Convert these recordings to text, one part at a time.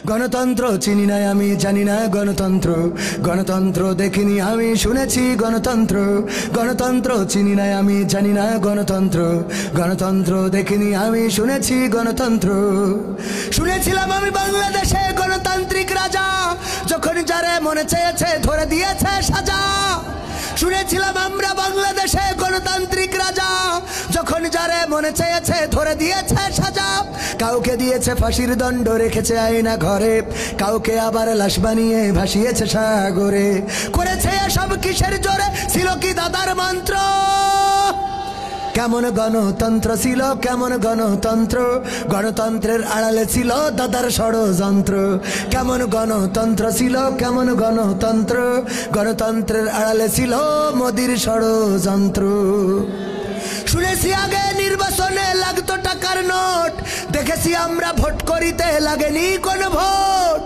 গণতন্ত্র চিনি না আমি জানি না গণতন্ত্র, গণতন্ত্র দেখিনি আমি শুনেছি গণতন্ত্র, গণতন্ত্র চিনি না আমি জানি না গণতন্ত্র, গণতন্ত্র দেখিনি আমি শুনেছি গণতন্ত্র। শুনেছিলাম আমি বাংলাদেশে গণতান্ত্রিক রাজা, যখন যারে মনে চেয়েছে ধরে দিয়েছে সাজা। শুনেছিলাম আমরা বাংলাদেশে গণতান্ত্রিক রাজা, যখন যারে মনে চেয়েছে ধরে দিয়েছে সাজা। কাউকে দিয়েছে ফাঁসির দণ্ড, রেখেছে আয়না ঘরে, কাউকে আবার লাশ বানিয়ে ভাসিয়েছে সাগরে। করেছে এসব কিসের জোরে, ছিল কি দাদার মন্ত্র? কেমন গণতন্ত্র ছিল, কেমন গণতন্ত্র, গণতন্ত্রের আড়ালে ছিল দাদার ষড়যন্ত্র। কেমন গণতন্ত্র ছিল, কেমন গণতন্ত্র, গণতন্ত্রের আড়ালে ছিল মোদির ষড়যন্ত্র। শুনেছি আগে নির্বাচনে লাগতো টাকার নোট, দেখেছি আমরা ভোট করিতে লাগেনি কোন ভোট।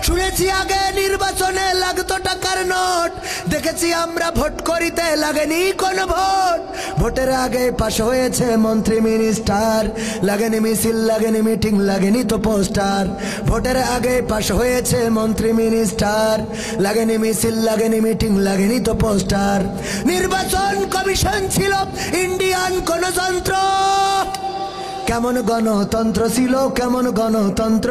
শুনেছি আগে নির্বাচনে লাগতো টাকার নোট, দেখেছি আমরা ভোট করিতে লাগেনি কোন ভোট। ভোটের আগে পাশ হয়েছে মন্ত্রী মিনিস্টার, লাগেনি মিছিল, লাগেনি মিটিং, লাগেনি তো পোস্টার। ভোটের আগে পাশ হয়েছে মন্ত্রী মিনিস্টার, লাগেনি মিছিল, লাগেনি মিটিং, লাগেনি তো পোস্টার। নির্বাচন কমিশন ছিল ইন্ডিয়ান কোন যন্ত্র। কেমন গণতন্ত্র ছিল, কেমন গণতন্ত্র,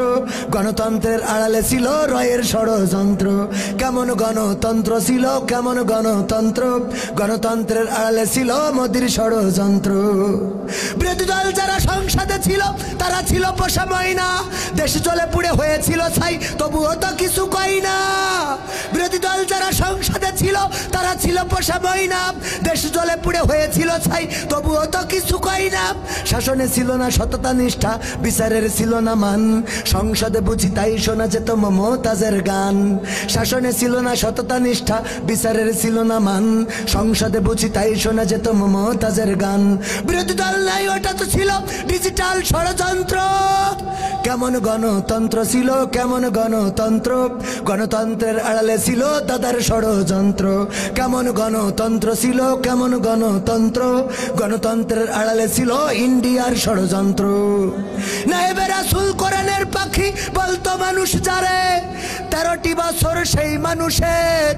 গণতন্ত্রের আড়ালে ছিল রয়ের ষড়যন্ত্র। কেমন গণতন্ত্র ছিল, কেমন গণতন্ত্র, গণতন্ত্রের আড়ালে ছিল মোদির ষড়যন্ত্র। বিরোধী দল যারা সংসদে ছিল তারা ছিল পোষা ময়না, দেশ চলে পুড়ে হয়েছিল ছাই, তবুও তো কিছু কই না। বিরোধী দল যারা সংসদে ছিল তারা ছিল পোষা ময়না, দেশ চলে পুড়ে হয়েছিল ছাই, তবুও তো কিছু কই না। শাসনে ছিল না সততা নিষ্ঠা, বিচারের ছিল না মান, সংসদে বুঝি তাই শোনা যেত মমতাজের গান। শাসনে ছিল না সততা নিষ্ঠা, বিচারের ছিল না মান, সংসদে বুঝি তাই শোনা যেত মমতাজের গান। বিরোধী দল নাই, ওটা তো ছিল ডিজিটাল ষড়যন্ত্র। কেমন গণতন্ত্র ছিল, কেমন গণতন্ত্র, গণতন্ত্রের আড়ালে ছিল দাদার ষড়যন্ত্র। কেমন গণতন্ত্র ছিল, কেমন গণতন্ত্র, গণতন্ত্রের আড়ালে ছিল ইন্ডিয়ার ষড়যন্ত্র। নায়েবে রাসূল কোরআনের পাখি বলতো মানুষ যারে, 13টি বছর সেই মানুষের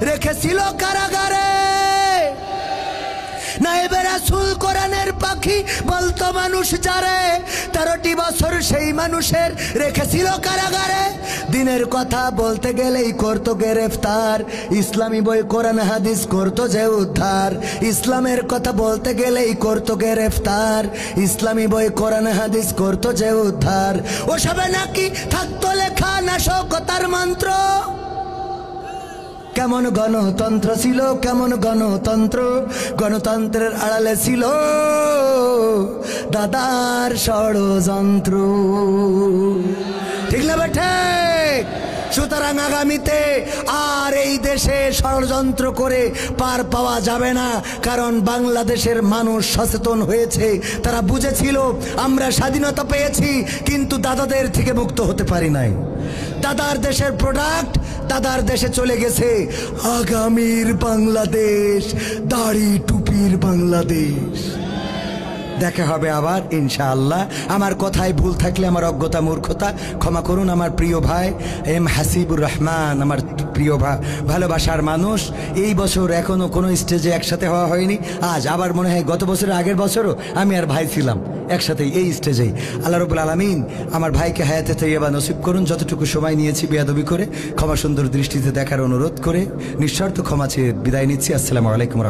রেখেছিল কারাগারে। নায়েবে রাসূল কোরআনের পাখি বলতো মানুষ যারে, 13টি বছর সেই মানুষের রেখেছিল কারাগারে। দিনের কথা বলতে গেলেই করতো গ্রেফতার, ইসলামী বই কোরআন হাদিস করতো যে উদ্ধার। ইসলামের কথা বলতে গেলেই করতো গ্রেফতার, ইসলামী বই কোরআন হাদিস করতো যে উদ্ধার। ওসবে নাকি থাকতো লেখা নাশকতার মন্ত্র। কেমন গণতন্ত্র ছিল, কেমন গণতন্ত্র, গণতন্ত্রের আড়ালে ছিল দাদার ষড়যন্ত্র। ঠিক না বেঠে? সুতরাং আগামীতে আর এই দেশে ষড়যন্ত্র করে পার পাওয়া যাবে না, কারণ বাংলাদেশের মানুষ সচেতন হয়েছে। তারা বুঝেছিল আমরা স্বাধীনতা পেয়েছি কিন্তু দাদাদের থেকে মুক্ত হতে পারি নাই। দাদার দেশের প্রোডাক্ট দাদার দেশে চলে গেছে। আগামীর বাংলাদেশ দাড়ি টুপির বাংলাদেশ। দেখা হবে আবার ইনশাআল্লাহ। আমার কথায় ভুল থাকলে আমার অজ্ঞতা মূর্খতা ক্ষমা করুন। আমার প্রিয় ভাই এম হাসিবুর রহমান, আমার প্রিয় ভালোবাসার মানুষ। এই বছর এখনো কোনো স্টেজে একসাথে হওয়া হয়নি। আজ আবার মনে হয় গত বছরের আগের বছরও আমি আর ভাই ছিলাম একসাথে এই স্টেজেই। আল্লাহ রাব্বুল আলামিন আমার ভাইকে হায়াতে তাইয়্যিবা নসিব করুন। যতটুকু সময় নিয়েছি বেয়াদবি করে ক্ষমা সুন্দর দৃষ্টিতে দেখার অনুরোধ করে নিঃস্বার্থ ক্ষমা চেয়ে বিদায় নিচ্ছি। আসসালামু আলাইকুম।